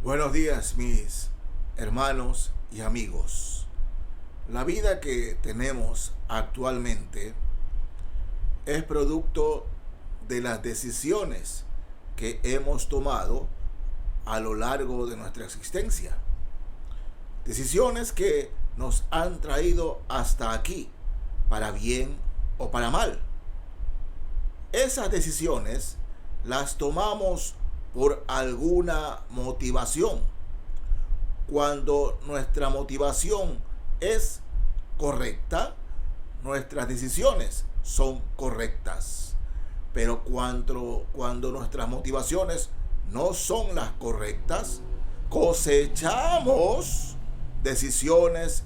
Buenos días, mis hermanos y amigos. La vida que tenemos actualmente es producto de las decisiones que hemos tomado a lo largo de nuestra existencia. Decisiones que nos han traído hasta aquí, para bien o para mal. Esas decisiones las tomamos por alguna motivación. Cuando nuestra motivación es correcta, nuestras decisiones son correctas. Pero cuando nuestras motivaciones no son las correctas, cosechamos decisiones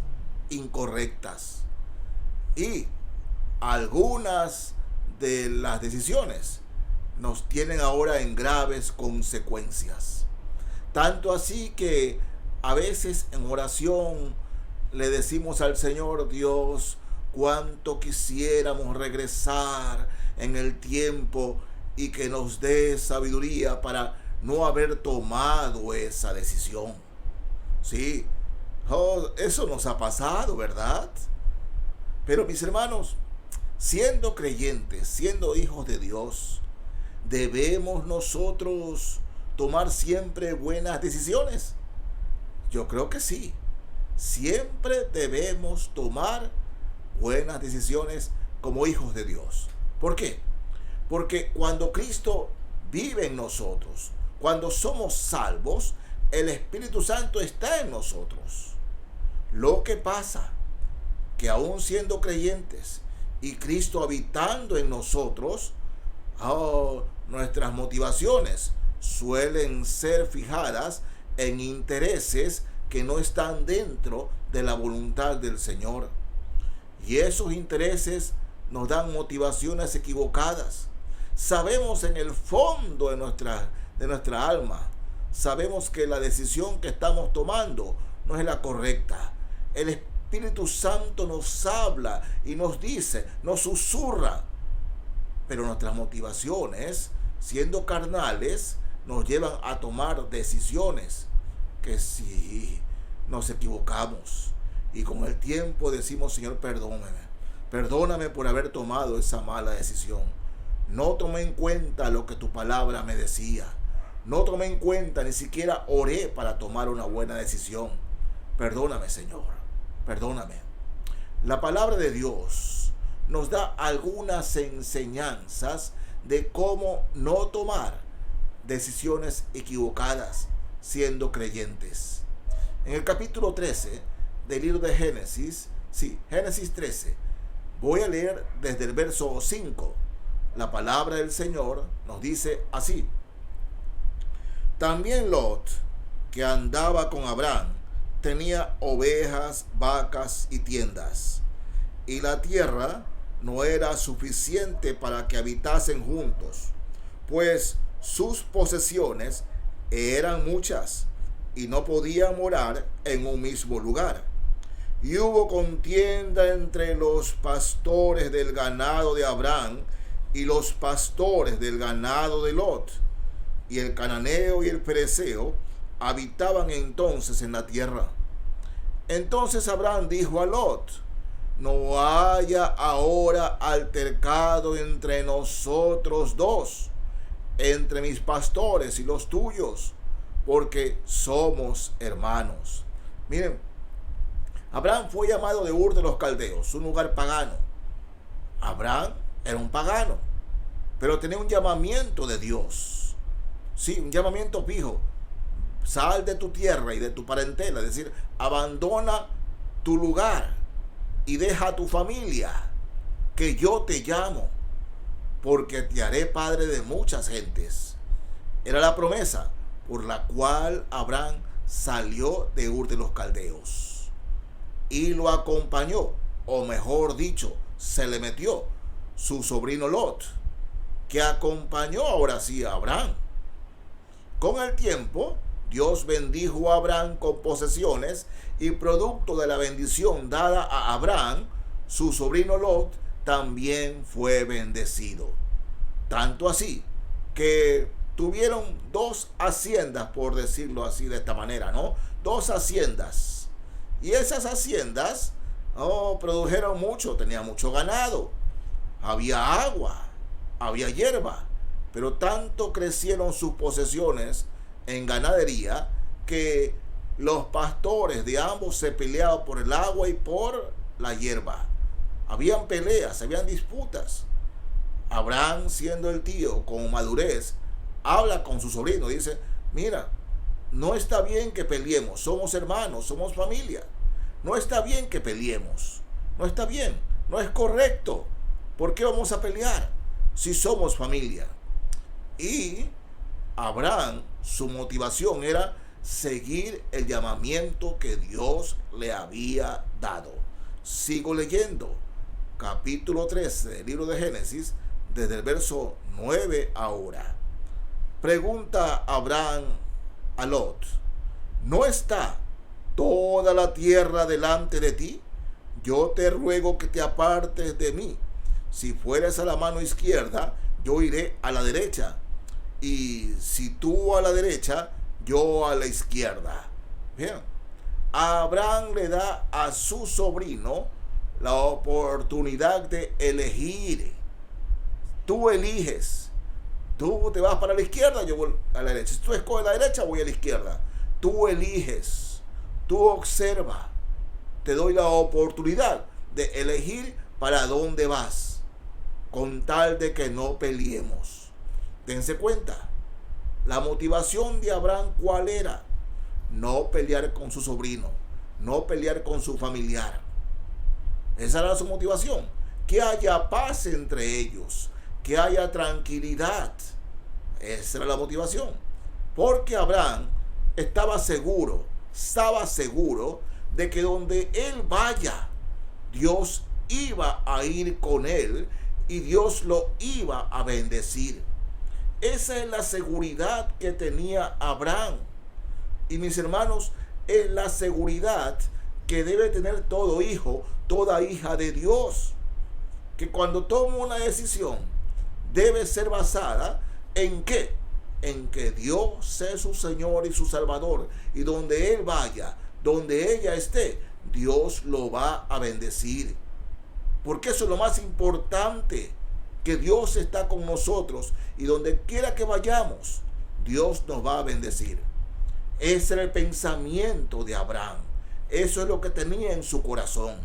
incorrectas. Y algunas de las decisiones nos tienen ahora en graves consecuencias. Tanto así que a veces en oración le decimos al Señor: Dios, cuánto quisiéramos regresar en el tiempo y que nos dé sabiduría para no haber tomado esa decisión. Sí, eso nos ha pasado, ¿verdad? Pero mis hermanos, siendo creyentes, siendo hijos de Dios, ¿debemos nosotros tomar siempre buenas decisiones? Yo creo que sí. Siempre debemos tomar buenas decisiones como hijos de Dios. ¿Por qué? Porque cuando Cristo vive en nosotros, cuando somos salvos, el Espíritu Santo está en nosotros. Lo que pasa, que aún siendo creyentes y Cristo habitando en nosotros, nuestras motivaciones suelen ser fijadas en intereses que no están dentro de la voluntad del Señor. Y esos intereses nos dan motivaciones equivocadas. Sabemos en el fondo de nuestra alma, sabemos que la decisión que estamos tomando no es la correcta. El Espíritu Santo nos habla y nos dice, nos susurra. Pero nuestras motivaciones, siendo carnales, nos llevan a tomar decisiones que sí nos equivocamos. Y con el tiempo decimos: Señor, perdóname por haber tomado esa mala decisión. No tomé en cuenta lo que tu palabra me decía. No tomé en cuenta, ni siquiera oré para tomar una buena decisión. Perdóname, Señor, perdóname. La palabra de Dios nos da algunas enseñanzas de cómo no tomar decisiones equivocadas siendo creyentes. En el capítulo 13 del libro de Génesis, Génesis 13, voy a leer desde el verso 5. La palabra del Señor nos dice así: También Lot, que andaba con Abraham, tenía ovejas, vacas y tiendas, y la tierra no era suficiente para que habitasen juntos, pues sus posesiones eran muchas y no podían morar en un mismo lugar. Y hubo contienda entre los pastores del ganado de Abraham y los pastores del ganado de Lot. Y el cananeo y el fereceo habitaban entonces en la tierra. Entonces Abraham dijo a Lot: No haya ahora altercado entre nosotros dos, entre mis pastores y los tuyos, porque somos hermanos. Miren, Abraham fue llamado de Ur de los Caldeos, un lugar pagano. Abraham era un pagano, pero tenía un llamamiento de Dios. Sí, un llamamiento fijo. Sal de tu tierra y de tu parentela, es decir, abandona tu lugar y deja a tu familia, que yo te llamo, porque te haré padre de muchas gentes. Era la promesa por la cual Abraham salió de Ur de los Caldeos. Y lo acompañó, o mejor dicho, se le metió su sobrino Lot, que acompañó ahora sí a Abraham. Con el tiempo, Dios bendijo a Abraham con posesiones, y producto de la bendición dada a Abraham, su sobrino Lot también fue bendecido. Tanto así que tuvieron dos haciendas, por decirlo así de esta manera, ¿no? Dos haciendas. Y esas haciendas produjeron mucho, tenían mucho ganado, había agua, había hierba, pero tanto crecieron sus posesiones en ganadería que los pastores de ambos se peleaban por el agua y por la hierba. Habían peleas, habían disputas. Abraham, siendo el tío con madurez, habla con su sobrino y dice: mira, no está bien que peleemos, somos hermanos, somos familia. No está bien que peleemos, no está bien, no es correcto. ¿Por qué vamos a pelear si somos familia? Y Abraham, su motivación era seguir el llamamiento que Dios le había dado. Sigo leyendo, capítulo 13 del libro de Génesis, desde el verso 9 ahora. Pregunta Abraham a Lot: ¿no está toda la tierra delante de ti? Yo te ruego que te apartes de mí. Si fueres a la mano izquierda, yo iré a la derecha. Y si tú a la derecha, yo a la izquierda. Bien. Abraham le da a su sobrino la oportunidad de elegir. Tú eliges. Tú te vas para la izquierda, yo voy a la derecha. Si tú escoges la derecha, voy a la izquierda. Tú eliges. Tú observa. Te doy la oportunidad de elegir para dónde vas, con tal de que no peleemos. Dense cuenta, la motivación de Abraham, ¿cuál era? No pelear con su sobrino, no pelear con su familiar. Esa era su motivación. Que haya paz entre ellos, que haya tranquilidad. Esa era la motivación. Porque Abraham estaba seguro de que donde él vaya, Dios iba a ir con él y Dios lo iba a bendecir. Esa es la seguridad que tenía Abraham. Y mis hermanos, es la seguridad que debe tener todo hijo, toda hija de Dios. Que cuando toma una decisión, debe ser basada ¿en qué? En que Dios es su Señor y su Salvador. Y donde Él vaya, donde ella esté, Dios lo va a bendecir. Porque eso es lo más importante, que Dios está con nosotros y donde quiera que vayamos, Dios nos va a bendecir. Ese era el pensamiento de Abraham. Eso es lo que tenía en su corazón.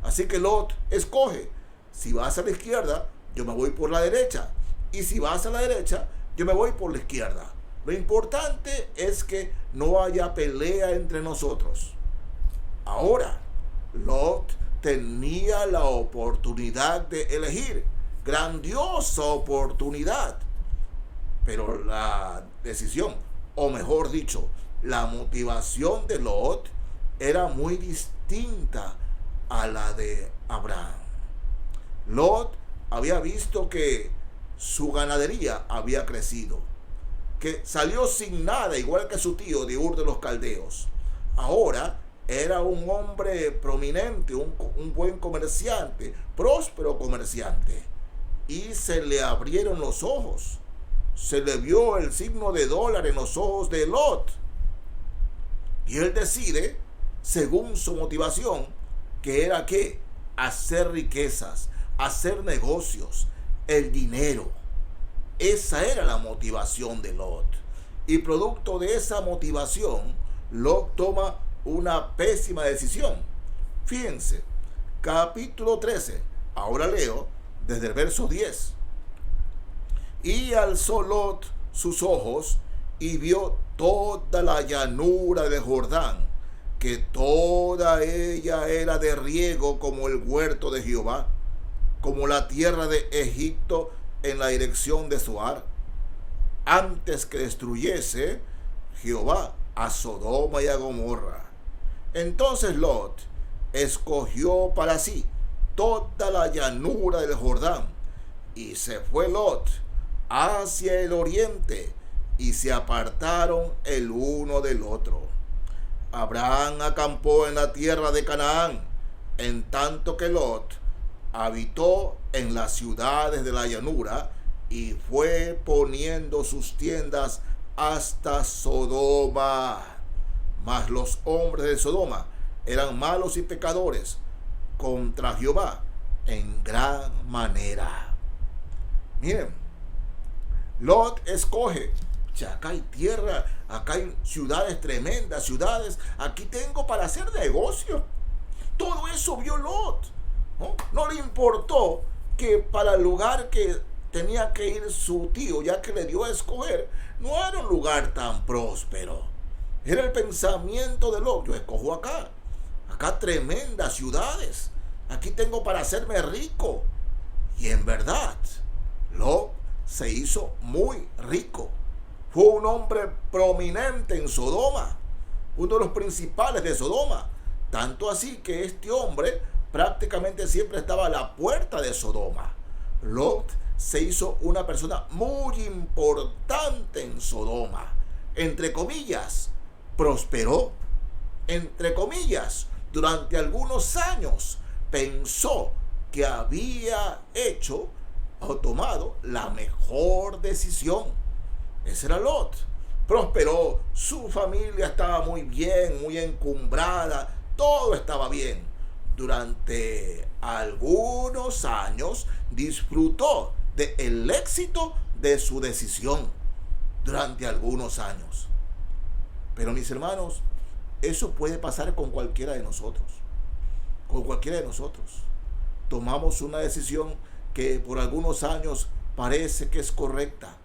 Así que Lot escoge: si vas a la izquierda, yo me voy por la derecha. Y si vas a la derecha, yo me voy por la izquierda. Lo importante es que no haya pelea entre nosotros. Ahora, Lot tenía la oportunidad de elegir. Grandiosa oportunidad. Pero la decisión, o mejor dicho, la motivación de Lot era muy distinta a la de Abraham. Lot había visto que su ganadería había crecido, que salió sin nada, igual que su tío de Ur de los Caldeos. Ahora era un hombre prominente, un buen comerciante, próspero comerciante. Y se le abrieron los ojos. Se le vio el signo de dólar en los ojos de Lot. Y él decide, según su motivación, que era ¿qué? Hacer riquezas, hacer negocios, el dinero. Esa era la motivación de Lot. Y producto de esa motivación, Lot toma una pésima decisión. Fíjense, capítulo 13, ahora leo desde el verso 10. Y alzó Lot sus ojos y vio toda la llanura de Jordán, que toda ella era de riego como el huerto de Jehová, como la tierra de Egipto en la dirección de Zoar, antes que destruyese Jehová a Sodoma y a Gomorra. Entonces Lot escogió para sí toda la llanura del Jordán, y se fue Lot hacia el oriente, y se apartaron el uno del otro. Abraham acampó en la tierra de Canaán, en tanto que Lot habitó en las ciudades de la llanura, y fue poniendo sus tiendas hasta Sodoma. Mas los hombres de Sodoma eran malos y pecadores contra Jehová en gran manera. Miren, Lot escoge: ya acá hay tierra, acá hay ciudades tremendas, ciudades, aquí tengo para hacer negocio. Todo eso vio Lot. No le importó que para el lugar que tenía que ir su tío, ya que le dio a escoger, no era un lugar tan próspero. Era el pensamiento de Lot: yo escojo acá tremendas ciudades, aquí tengo para hacerme rico. Y en verdad, Lot se hizo muy rico. Fue un hombre prominente en Sodoma, uno de los principales de Sodoma. Tanto así que este hombre prácticamente siempre estaba a la puerta de Sodoma. Lot se hizo una persona muy importante en Sodoma. Entre comillas, prosperó. Entre comillas, durante algunos años pensó que había hecho o tomado la mejor decisión. Ese era Lot. Prosperó, su familia estaba muy bien, muy encumbrada, todo estaba bien. Durante algunos años disfrutó del éxito de su decisión. Durante algunos años. Pero mis hermanos, eso puede pasar con cualquiera de nosotros. Con cualquiera de nosotros. Tomamos una decisión que por algunos años parece que es correcta.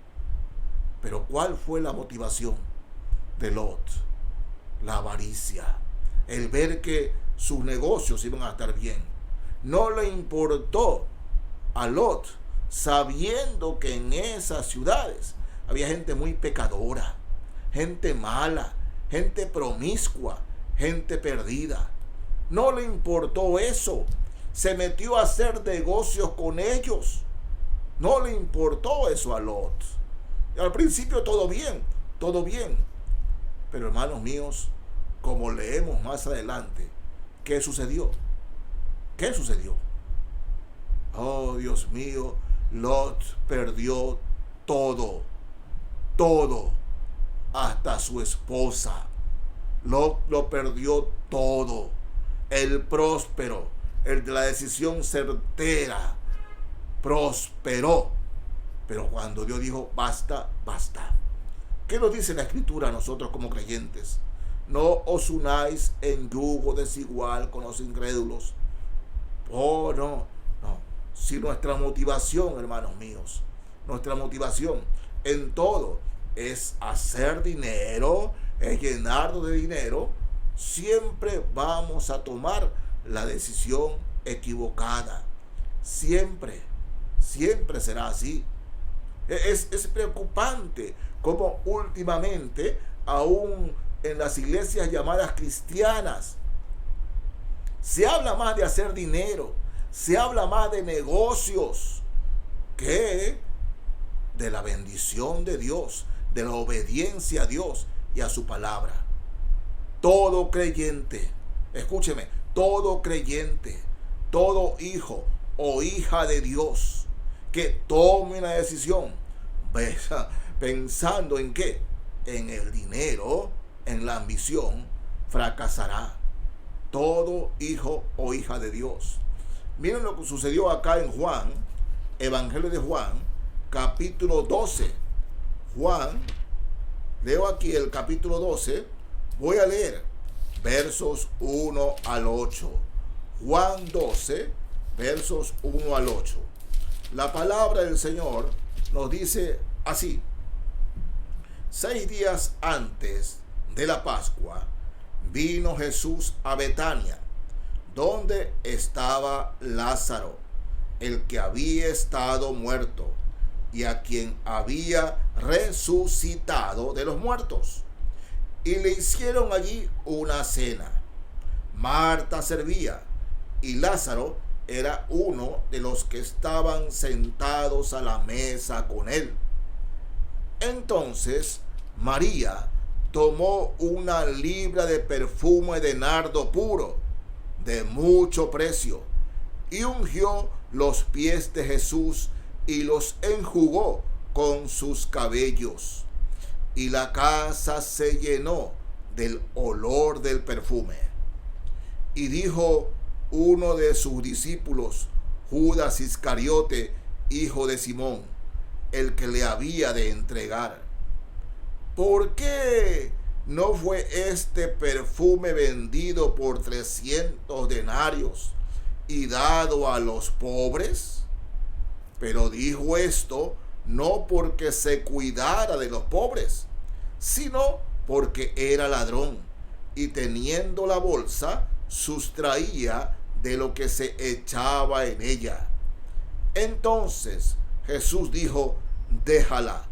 Pero ¿cuál fue la motivación de Lot? La avaricia. El ver que sus negocios iban a estar bien. No le importó a Lot, sabiendo que en esas ciudades había gente muy pecadora, gente mala, gente promiscua, gente perdida. No le importó eso. Se metió a hacer negocios con ellos. No le importó eso a Lot. Al principio todo bien, todo bien. Pero hermanos míos, como leemos más adelante, ¿qué sucedió? ¿Qué sucedió? Oh, Dios mío, Lot perdió todo, todo, hasta su esposa. Lot lo perdió todo. El próspero, el de la decisión certera, prosperó. Pero cuando Dios dijo, basta, basta. ¿Qué nos dice la Escritura a nosotros como creyentes? No os unáis en yugo desigual con los incrédulos. Oh, no. Si nuestra motivación, hermanos míos, nuestra motivación en todo es hacer dinero, es llenarnos de dinero, siempre vamos a tomar la decisión equivocada. Siempre será así. Es preocupante como últimamente, aún en las iglesias llamadas cristianas, se habla más de hacer dinero, se habla más de negocios que de la bendición de Dios, de la obediencia a Dios y a su palabra. Todo creyente, escúcheme, todo creyente, todo hijo o hija de Dios que tome una decisión pensando en qué, en el dinero, en la ambición, fracasará. Todo hijo o hija de Dios. Miren lo que sucedió acá en Juan, Evangelio de Juan, capítulo 12. Juan, leo aquí el capítulo 12, voy a leer versos 1 al 8. Juan 12, versos 1 al 8. La palabra del Señor nos dice así: 6 días antes de la Pascua, vino Jesús a Betania, donde estaba Lázaro, el que había estado muerto, y a quien había resucitado de los muertos. Y le hicieron allí una cena. Marta servía, y Lázaro era uno de los que estaban sentados a la mesa con él. Entonces María tomó una libra de perfume de nardo puro, de mucho precio, y ungió los pies de Jesús y los enjugó con sus cabellos. Y la casa se llenó del olor del perfume. Y dijo uno de sus discípulos, Judas Iscariote, hijo de Simón, el que le había de entregar: ¿por qué no fue este perfume vendido por 300 denarios y dado a los pobres? Pero dijo esto no porque se cuidara de los pobres, sino porque era ladrón, y teniendo la bolsa, sustraía de lo que se echaba en ella. Entonces Jesús dijo: déjala,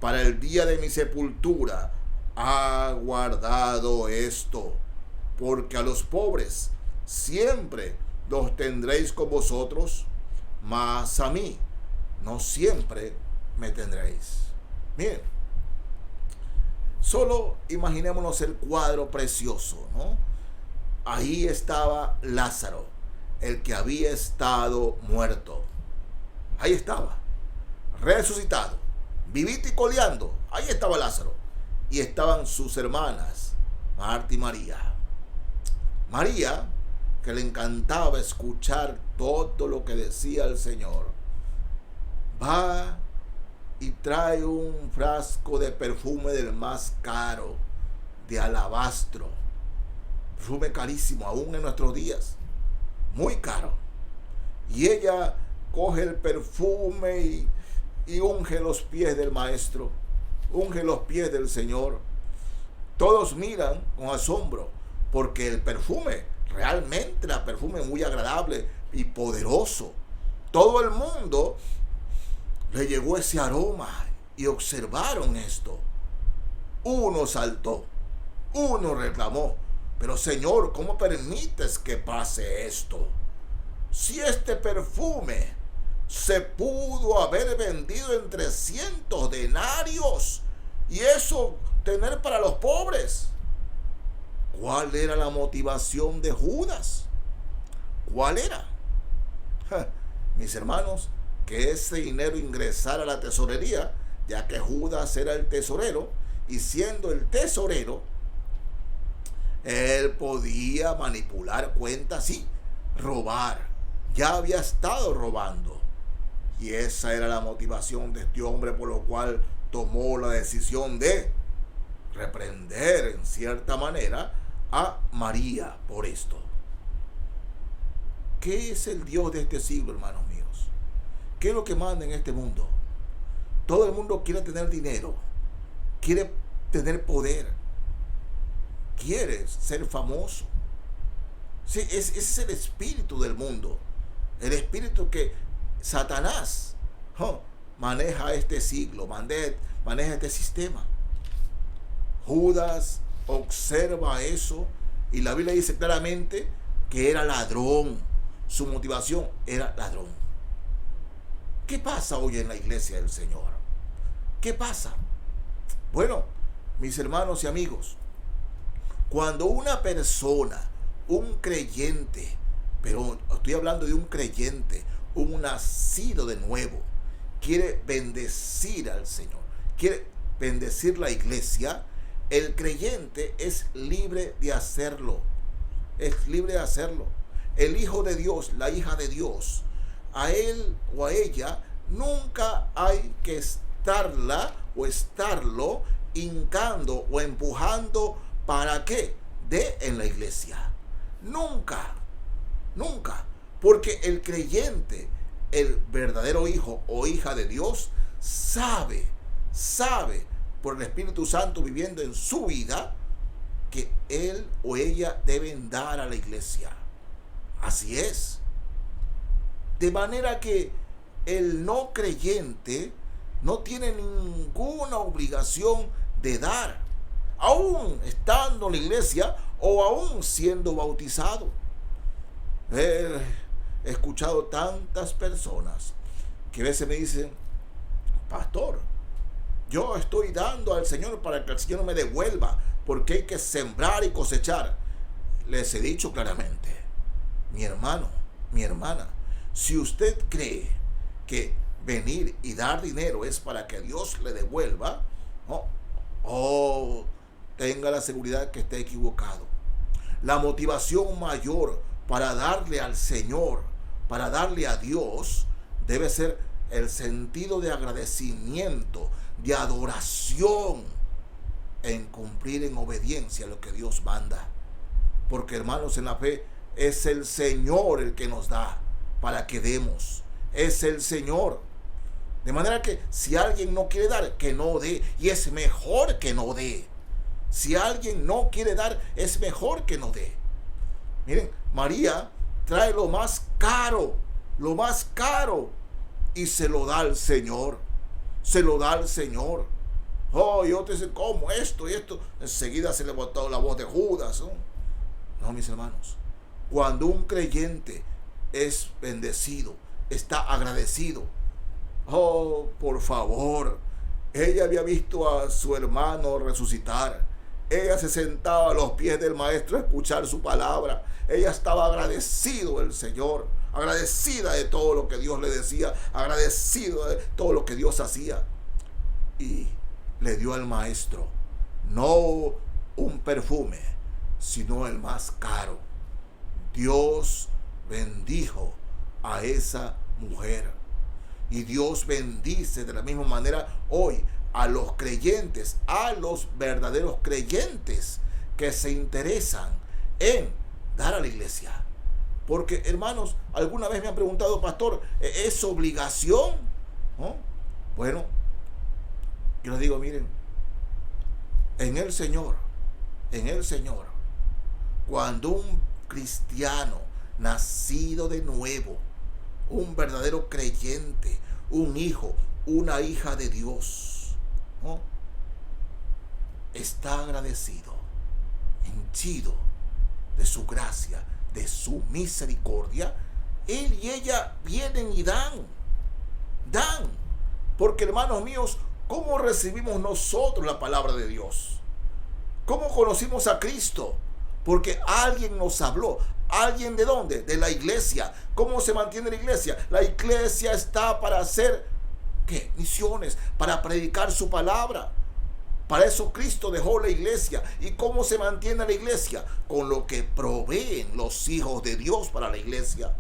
para el día de mi sepultura ha guardado esto, porque a los pobres siempre los tendréis con vosotros, mas a mí no siempre me tendréis. Bien, solo imaginémonos el cuadro precioso, ¿no? Ahí estaba Lázaro, el que había estado muerto. Ahí estaba, resucitado, vivito y coleando. Ahí estaba Lázaro. Y estaban sus hermanas, Marta y María. María, que le encantaba escuchar todo lo que decía el Señor, va y trae un frasco de perfume del más caro, de alabastro. Perfume carísimo, aún en nuestros días. Muy caro. Y ella coge el perfume y unge los pies del Maestro. Unge los pies del Señor. Todos miran con asombro, porque el perfume, realmente era perfume muy agradable y poderoso. Todo el mundo le llegó ese aroma y observaron esto. Uno saltó, uno reclamó: pero Señor, ¿cómo permites que pase esto? Si este perfume se pudo haber vendido en 300 denarios y eso tener para los pobres. ¿Cuál era la motivación de Judas? ¿Cuál era? Mis hermanos, que ese dinero ingresara a la tesorería, ya que Judas era el tesorero, y siendo el tesorero, él podía manipular cuentas y robar. Ya había estado robando. Y esa era la motivación de este hombre, por lo cual tomó la decisión de reprender en cierta manera a María por esto. ¿Qué es el Dios de este siglo, hermanos míos? ¿Qué es lo que manda en este mundo? Todo el mundo quiere tener dinero, quiere tener poder, quiere ser famoso. Sí, ese es el espíritu del mundo, el espíritu que Satanás maneja este siglo, maneja este sistema. Judas observa eso y la Biblia dice claramente que era ladrón. Su motivación era ladrón. ¿Qué pasa hoy en la iglesia del Señor? ¿Qué pasa? Bueno, mis hermanos y amigos, cuando una persona, un creyente, pero estoy hablando de un creyente, un nacido de nuevo, quiere bendecir al Señor, quiere bendecir la iglesia, el creyente es libre de hacerlo. Es libre de hacerlo. El hijo de Dios, la hija de Dios, a él o a ella nunca hay que estarla o estarlo hincando o empujando para que dé en la iglesia. Nunca, nunca. Porque el creyente, el verdadero hijo o hija de Dios, sabe por el Espíritu Santo viviendo en su vida, que él o ella deben dar a la iglesia. Así es. De manera que el no creyente no tiene ninguna obligación de dar, aún estando en la iglesia o aún siendo bautizado. He escuchado tantas personas que a veces me dicen: pastor, yo estoy dando al Señor para que el Señor me devuelva, porque hay que sembrar y cosechar. Les he dicho claramente: mi hermano, mi hermana, si usted cree que venir y dar dinero es para que Dios le devuelva, ¿no? Oh, tenga la seguridad que está equivocado. La motivación mayor para darle al Señor, para darle a Dios, debe ser el sentido de agradecimiento, de adoración, en cumplir en obediencia a lo que Dios manda. Porque, hermanos, en la fe es el Señor el que nos da para que demos. Es el Señor. De manera que si alguien no quiere dar, que no dé. Y es mejor que no dé. Si alguien no quiere dar, es mejor que no dé. Miren, María trae lo más caro, y se lo da al Señor. Se lo da al Señor. Oh, y otro dice, ¿cómo esto y esto? Enseguida se le botó la voz de Judas, ¿no? No, mis hermanos. Cuando un creyente es bendecido, está agradecido. Oh, por favor. Ella había visto a su hermano resucitar. Ella se sentaba a los pies del maestro a escuchar su palabra. Ella estaba agradecido del Señor, agradecida de todo lo que Dios le decía, agradecido de todo lo que Dios hacía. Y le dio al maestro no un perfume, sino el más caro. Dios bendijo a esa mujer. Y Dios bendice de la misma manera hoy a los creyentes, a los verdaderos creyentes que se interesan en dar a la iglesia. Porque, hermanos, alguna vez me han preguntado, pastor, ¿es obligación? ¿No? Bueno, yo les digo, miren, en el Señor, cuando un cristiano nacido de nuevo, un verdadero creyente, un hijo, una hija de Dios, ¿no?, está agradecido, henchido de su gracia, de su misericordia, él y ella vienen y dan. Porque, hermanos míos, ¿cómo recibimos nosotros la palabra de Dios? ¿Cómo conocimos a Cristo? Porque alguien nos habló. ¿Alguien de dónde? De la iglesia. ¿Cómo se mantiene la iglesia? La iglesia está para hacer, ¿qué? Misiones, para predicar su palabra. Para eso Cristo dejó la iglesia. ¿Y cómo se mantiene la iglesia? Con lo que proveen los hijos de Dios para la iglesia.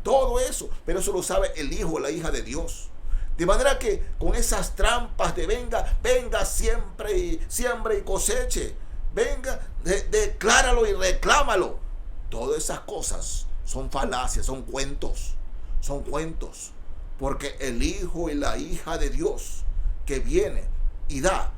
Todo eso. Pero eso lo sabe el hijo o la hija de Dios. De manera que con esas trampas de venga siempre y siembra y coseche. Venga, decláralo y reclámalo. Todas esas cosas son falacias, son cuentos. Porque el hijo y la hija de Dios que viene y da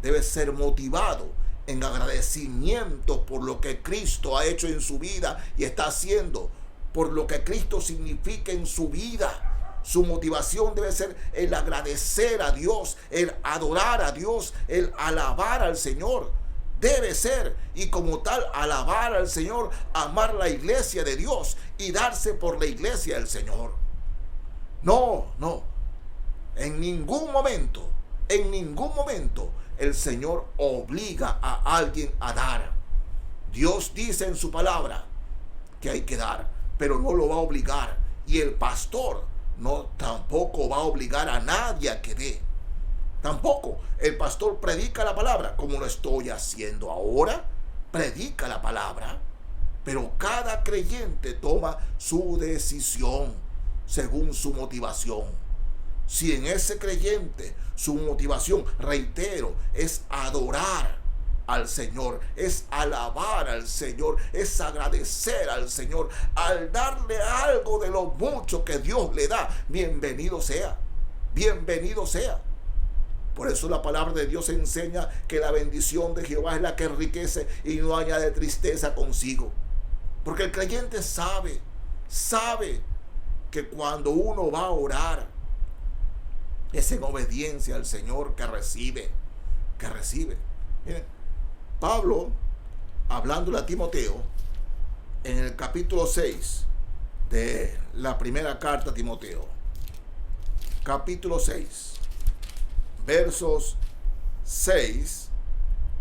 debe ser motivado en agradecimiento por lo que Cristo ha hecho en su vida y está haciendo, por lo que Cristo significa en su vida. Su motivación debe ser el agradecer a Dios, el adorar a Dios, el alabar al Señor. Debe ser, y como tal, alabar al Señor, amar la iglesia de Dios y darse por la iglesia del Señor. No, en ningún momento el Señor obliga a alguien a dar. Dios dice en su palabra que hay que dar, pero no lo va a obligar. Y el pastor tampoco va a obligar a nadie a que dé. Tampoco. El pastor predica la palabra, como lo estoy haciendo ahora. Predica la palabra. Pero cada creyente toma su decisión según su motivación. Si en ese creyente su motivación, reitero, es adorar al Señor, es alabar al Señor, es agradecer al Señor, al darle algo de lo mucho que Dios le da, bienvenido sea. Por eso la palabra de Dios enseña que la bendición de Jehová es la que enriquece y no añade tristeza consigo. Porque el creyente sabe que cuando uno va a orar, es en obediencia al Señor que recibe. Miren, Pablo, hablándole a Timoteo, en el capítulo 6 de la primera carta a Timoteo, capítulo 6, versos 6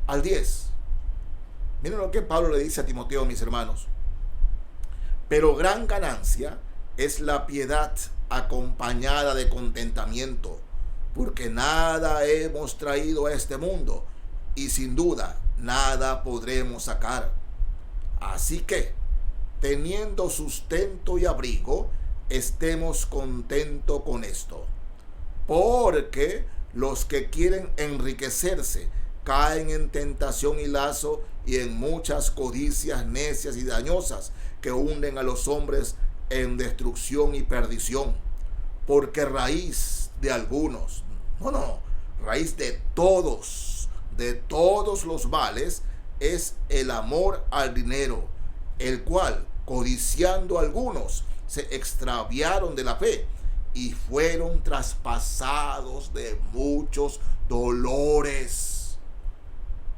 al 10. Miren lo que Pablo le dice a Timoteo, mis hermanos. Pero gran ganancia es la piedad acompañada de contentamiento, porque nada hemos traído a este mundo y sin duda nada podremos sacar. Así que, teniendo sustento y abrigo, estemos contentos con esto, porque los que quieren enriquecerse caen en tentación y lazo y en muchas codicias necias y dañosas que hunden a los hombres en destrucción y perdición. Porque raíz de algunos, raíz de todos los males es el amor al dinero, el cual, codiciando algunos, se extraviaron de la fe y fueron traspasados de muchos dolores.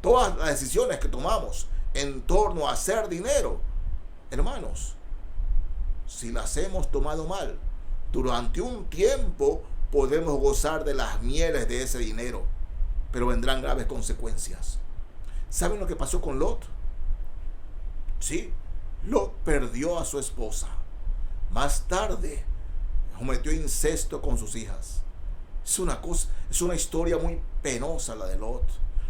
Todas las decisiones que tomamos en torno a hacer dinero, hermanos, si las hemos tomado mal, durante un tiempo podemos gozar de las mieles de ese dinero, pero vendrán graves consecuencias. ¿Saben lo que pasó con Lot? Sí, Lot perdió a su esposa. Más tarde cometió incesto con sus hijas. Es una historia muy penosa la de Lot.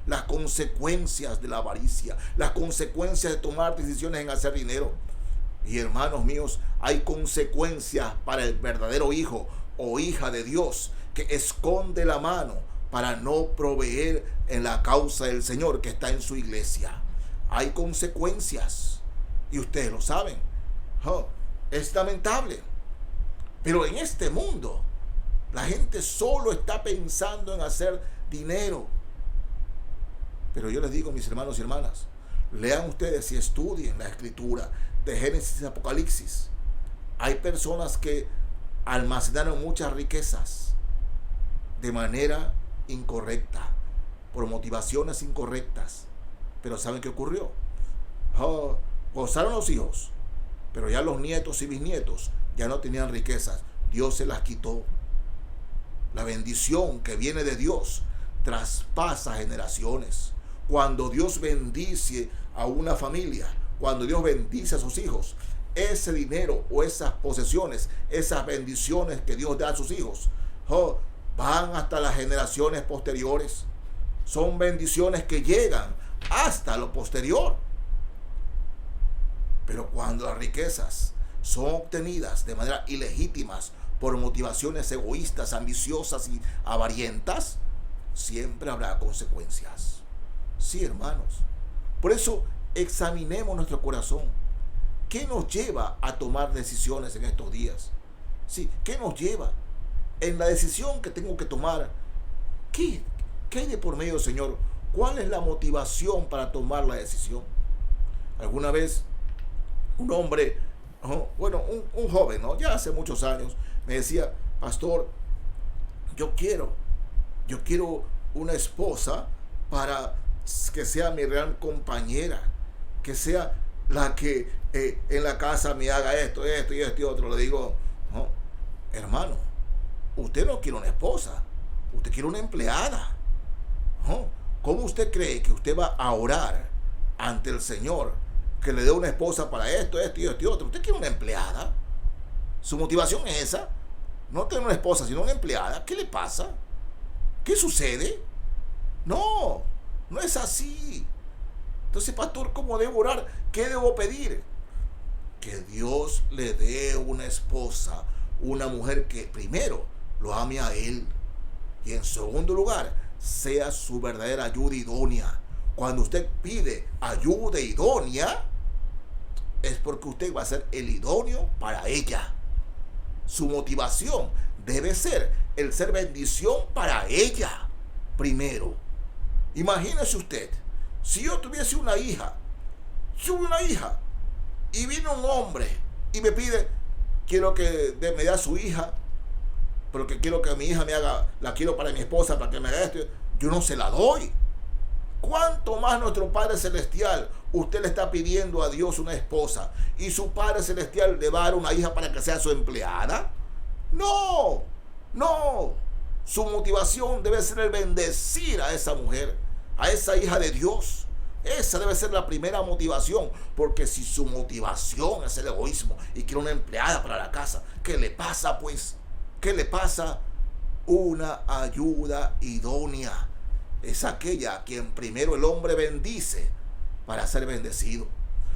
Las consecuencias de la avaricia, las consecuencias de tomar decisiones en hacer dinero. Y hermanos míos, hay consecuencias para el verdadero hijo o hija de Dios que esconde la mano para no proveer en la causa del Señor que está en su iglesia. Hay consecuencias y ustedes lo saben. Es lamentable, pero en este mundo la gente solo está pensando en hacer dinero. Pero yo les digo, mis hermanos y hermanas, lean ustedes y estudien la escritura de Génesis y Apocalipsis. Hay personas que almacenaron muchas riquezas de manera incorrecta, por motivaciones incorrectas. Pero ¿saben qué ocurrió? Gozaron los hijos, pero ya los nietos y bisnietos ya no tenían riquezas. Dios se las quitó. La bendición que viene de Dios traspasa generaciones. Cuando Dios bendice a una familia, cuando Dios bendice a sus hijos, ese dinero o esas posesiones, esas bendiciones que Dios da a sus hijos, van hasta las generaciones posteriores. Son bendiciones que llegan hasta lo posterior. Pero cuando las riquezas son obtenidas de manera ilegítimas por motivaciones egoístas, ambiciosas y avarientas, siempre habrá consecuencias. Sí, hermanos. Por eso examinemos nuestro corazón. ¿Qué nos lleva a tomar decisiones en estos días? Sí, ¿qué nos lleva? En la decisión que tengo que tomar, ¿qué hay de por medio, Señor? ¿Cuál es la motivación para tomar la decisión? Alguna vez un hombre, un joven, ya hace muchos años, me decía: pastor, yo quiero una esposa para que sea mi real compañera, que sea la que en la casa me haga esto y otro. Le digo: no, hermano, usted no quiere una esposa, usted quiere una empleada. ¿Cómo usted cree que usted va a orar ante el Señor que le dé una esposa para esto y otro? Usted quiere una empleada. Su motivación es esa, no tener una esposa sino una empleada. ¿Qué le pasa? ¿Qué sucede? No es así. Entonces, pastor, ¿cómo debo orar? ¿Qué debo pedir? Que Dios le dé una esposa, una mujer que primero lo ame a él y en segundo lugar sea su verdadera ayuda idónea. Cuando usted pide ayuda idónea, es porque usted va a ser el idóneo para ella. Su motivación debe ser el ser bendición para ella primero. Imagínese usted, si yo tuviese una hija, y vino un hombre y me pide: quiero que me dé a su hija, porque quiero que mi hija la quiero para mi esposa, para que me haga esto. Yo no se la doy. ¿Cuánto más nuestro Padre Celestial? Usted le está pidiendo a Dios una esposa y su Padre Celestial le va a dar una hija para que sea su empleada. No. Su motivación debe ser el bendecir a esa mujer, a esa hija de Dios. Esa debe ser la primera motivación, porque si su motivación es el egoísmo y quiere una empleada para la casa, ¿qué le pasa pues? ¿Qué le pasa? Una ayuda idónea. Es aquella a quien primero el hombre bendice para ser bendecido.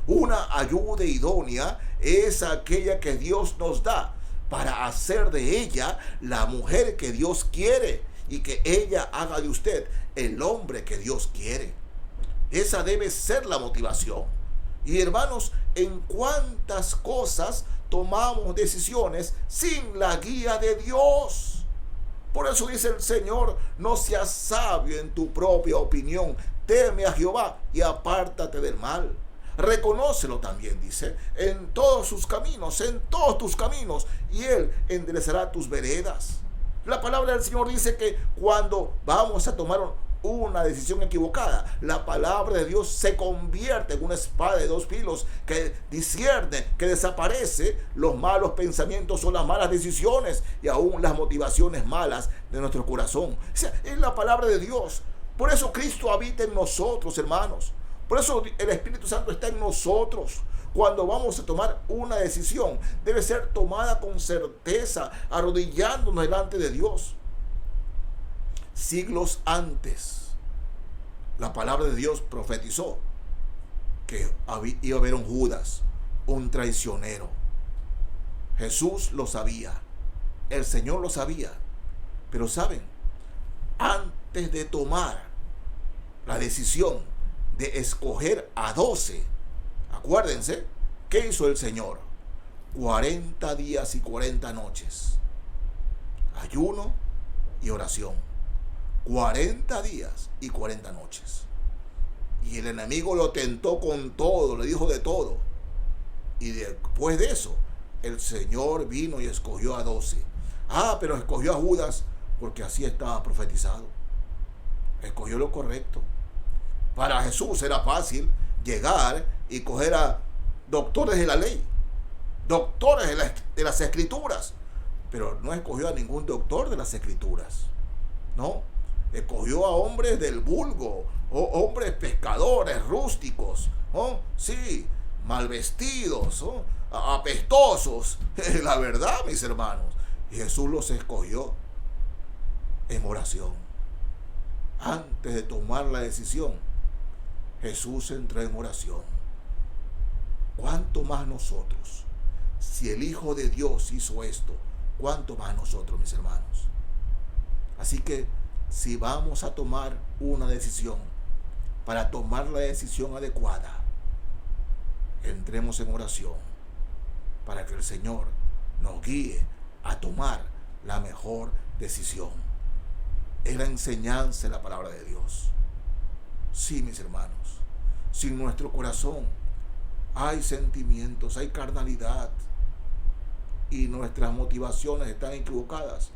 Una ayuda idónea es aquella que Dios nos da para hacer de ella la mujer que Dios quiere y que ella haga de usted el hombre que Dios quiere. Esa debe ser la motivación. Y hermanos, en cuántas cosas tomamos decisiones sin la guía de Dios. Por eso dice el Señor: no seas sabio en tu propia opinión, teme a Jehová y apártate del mal. Reconócelo también, dice, en todos sus caminos, en todos tus caminos, y Él enderezará tus veredas. La palabra del Señor dice que cuando vamos a tomar una decisión equivocada, la palabra de Dios se convierte en una espada de dos filos que discierne, que desaparece los malos pensamientos o las malas decisiones y aún las motivaciones malas de nuestro corazón. O sea, es la palabra de Dios. Por eso Cristo habita en nosotros, hermanos. Por eso el Espíritu Santo está en nosotros. Cuando vamos a tomar una decisión, debe ser tomada con certeza, arrodillándonos delante de Dios. Siglos antes, la palabra de Dios profetizó que iba a haber un Judas, un traicionero. Jesús lo sabía, el Señor lo sabía, pero ¿saben? Antes de tomar la decisión de escoger a 12, acuérdense, ¿qué hizo el Señor? 40 días y 40 noches, ayuno y oración. 40 días y 40 noches. Y el enemigo lo tentó con todo, le dijo de todo. Y después de eso, el Señor vino y escogió a 12. Pero escogió a Judas porque así estaba profetizado. Escogió lo correcto. Para Jesús era fácil llegar y coger a doctores de la ley, doctores de las escrituras, pero no escogió a ningún doctor de las escrituras. No, escogió a hombres del vulgo, o hombres pescadores rústicos, sí, mal vestidos, apestosos. La verdad, mis hermanos. Y Jesús los escogió en oración. Antes de tomar la decisión, Jesús entró en oración. ¿Cuánto más nosotros? Si el Hijo de Dios hizo esto, ¿cuánto más nosotros, mis hermanos? Así que si vamos a tomar una decisión, para tomar la decisión adecuada, entremos en oración para que el Señor nos guíe a tomar la mejor decisión. Es la enseñanza de la palabra de Dios. Sí, mis hermanos, si en nuestro corazón hay sentimientos, hay carnalidad y nuestras motivaciones están equivocadas,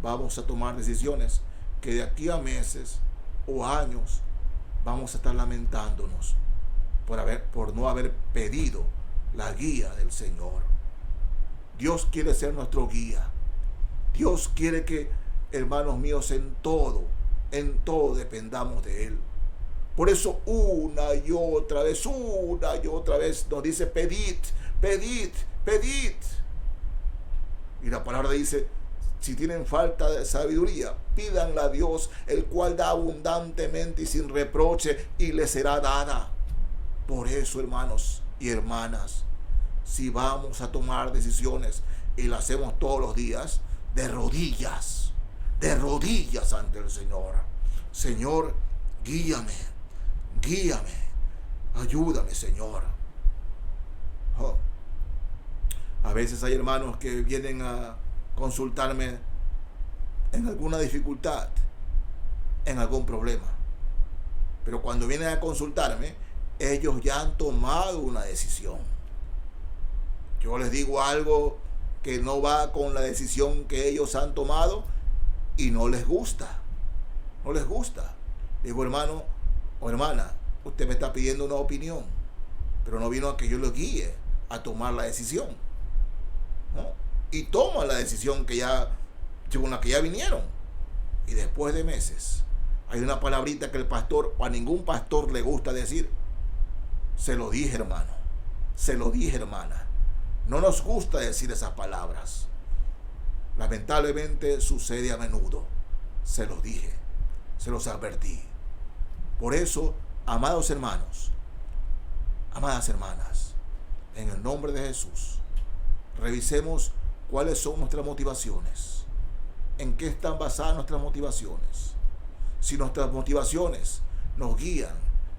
vamos a tomar decisiones que de aquí a meses o años vamos a estar lamentándonos por no haber pedido la guía del Señor. Dios quiere ser nuestro guía. Dios quiere que, hermanos míos, en todo dependamos de Él. Por eso una y otra vez nos dice: pedid, pedid, pedid. Y la palabra dice: si tienen falta de sabiduría, pídanla a Dios, el cual da abundantemente y sin reproche, y les será dada. Por eso, hermanos y hermanas, si vamos a tomar decisiones y las hacemos todos los días, de rodillas ante el Señor. Señor, guíame, ayúdame, Señor. A veces hay hermanos que vienen a consultarme en alguna dificultad, en algún problema, pero cuando vienen a consultarme, ellos ya han tomado una decisión. Yo les digo algo que no va con la decisión que ellos han tomado y no les gusta. Digo: hermano o hermana, usted me está pidiendo una opinión, pero no vino a que yo lo guíe a tomar la decisión, ¿no? Y toman la decisión con la que ya vinieron. Y después de meses, hay una palabrita que el pastor o a ningún pastor le gusta decir: se lo dije, hermano, se lo dije, hermana. No nos gusta decir esas palabras. Lamentablemente sucede a menudo. Se los dije, se los advertí. Por eso, amados hermanos, amadas hermanas, en el nombre de Jesús, revisemos cuáles son nuestras motivaciones. ¿En qué están basadas nuestras motivaciones? Si nuestras motivaciones nos guían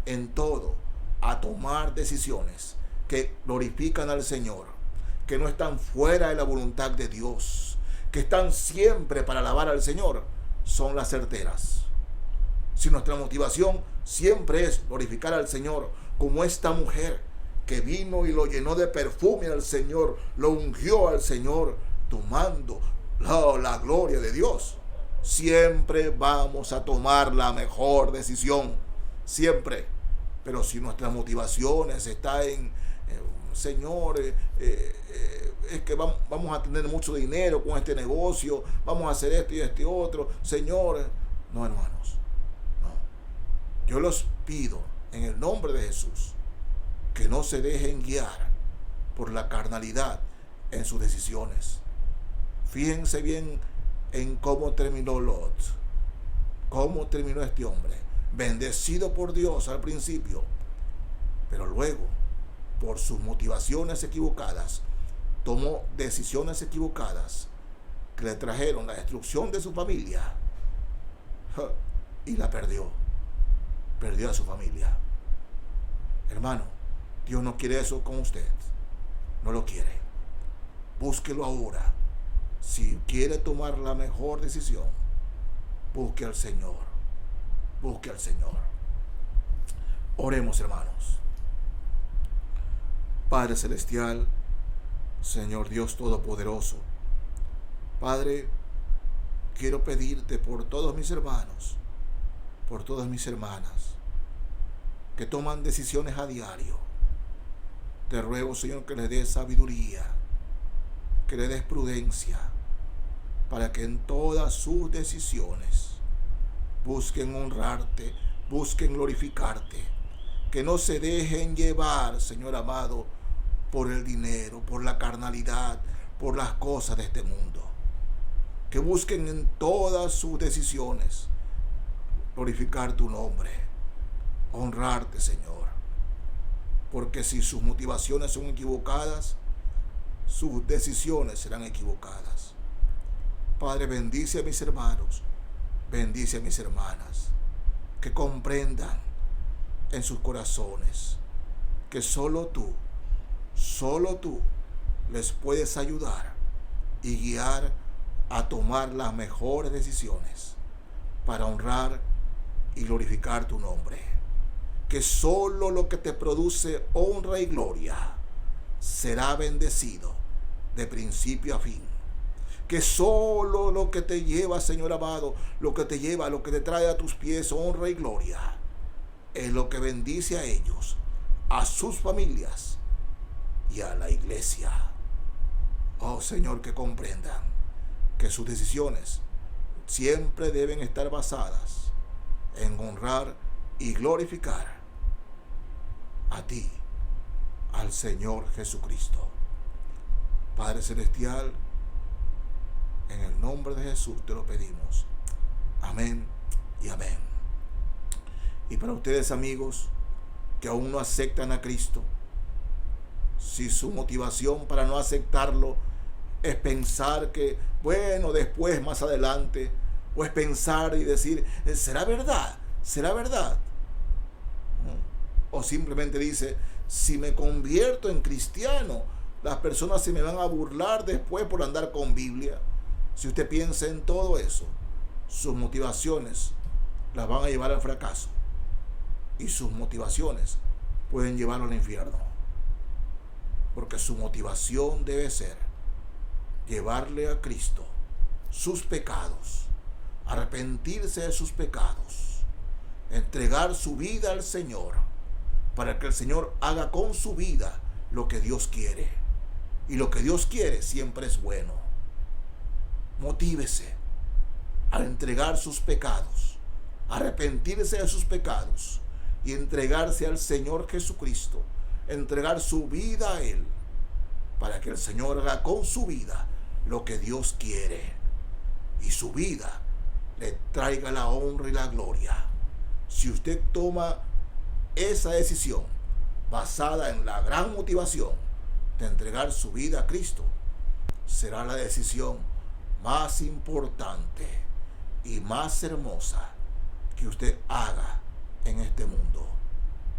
en todo a tomar decisiones que glorifican al Señor, que no están fuera de la voluntad de Dios, que están siempre para alabar al Señor, son las certeras. Si nuestra motivación siempre es glorificar al Señor, como esta mujer que vino y lo llenó de perfume al Señor, lo ungió al Señor, tomando la gloria de Dios, siempre vamos a tomar la mejor decisión, siempre. Pero si nuestras motivaciones están en, Señor, es que vamos a tener mucho dinero con este negocio, vamos a hacer esto y este otro, Señor, no, hermanos, no. Yo los pido en el nombre de Jesús que no se dejen guiar por la carnalidad en sus decisiones. Fíjense bien en cómo terminó Lot, cómo terminó este hombre, bendecido por Dios al principio, pero luego, por sus motivaciones equivocadas, tomó decisiones equivocadas que le trajeron la destrucción de su familia y la perdió a su familia. Hermano, Dios no quiere eso con usted, no lo quiere. Búsquelo ahora. Si quiere tomar la mejor decisión, busque al Señor. Busque al Señor. Oremos, hermanos. Padre Celestial, Señor Dios Todopoderoso, Padre, quiero pedirte por todos mis hermanos, por todas mis hermanas, que toman decisiones a diario. Te ruego, Señor, que les des sabiduría, que le des prudencia, para que en todas sus decisiones busquen honrarte, busquen glorificarte, que no se dejen llevar, Señor amado, por el dinero, por la carnalidad, por las cosas de este mundo. Que busquen en todas sus decisiones glorificar tu nombre, honrarte, Señor. Porque si sus motivaciones son equivocadas, sus decisiones serán equivocadas. Padre, bendice a mis hermanos, bendice a mis hermanas, que comprendan en sus corazones que solo tú les puedes ayudar y guiar a tomar las mejores decisiones para honrar y glorificar tu nombre. Que solo lo que te produce honra y gloria será bendecido de principio a fin. Que solo lo que te lleva, Señor amado, lo que te trae a tus pies honra y gloria, es lo que bendice a ellos, a sus familias y a la iglesia. Oh Señor, que comprendan que sus decisiones siempre deben estar basadas en honrar y glorificar a ti, al Señor Jesucristo. Padre Celestial, en el nombre de Jesús te lo pedimos. Amén y amén. Y para ustedes, amigos, que aún no aceptan a Cristo, si su motivación para no aceptarlo es pensar que, bueno, después, más adelante, o es pensar y decir, ¿será verdad? ¿Será verdad? O simplemente dice, si me convierto en cristiano, las personas se me van a burlar después por andar con Biblia. Si usted piensa en todo eso, sus motivaciones las van a llevar al fracaso. Y sus motivaciones pueden llevarlo al infierno. Porque su motivación debe ser llevarle a Cristo sus pecados, arrepentirse de sus pecados, entregar su vida al Señor, para que el Señor haga con su vida lo que Dios quiere. Y lo que Dios quiere siempre es bueno. Motívese a entregar sus pecados, arrepentirse de sus pecados y entregarse al Señor Jesucristo, entregar su vida a Él, para que el Señor haga con su vida lo que Dios quiere y su vida le traiga la honra y la gloria. Si usted toma esa decisión basada en la gran motivación de entregar su vida a Cristo, será la decisión más importante y más hermosa que usted haga en este mundo,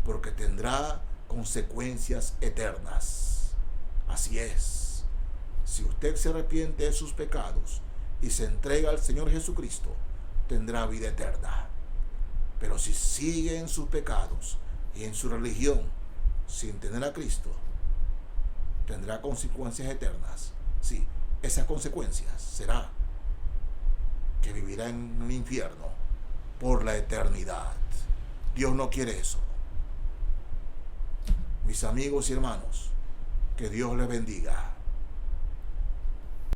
porque tendrá consecuencias eternas. Así es, si usted se arrepiente de sus pecados y se entrega al Señor Jesucristo, tendrá vida eterna. Pero si sigue en sus pecados y en su religión sin tener a Cristo, tendrá consecuencias eternas. Sí, esas consecuencias será que vivirá en el infierno por la eternidad. Dios no quiere eso. Mis amigos y hermanos, que Dios les bendiga.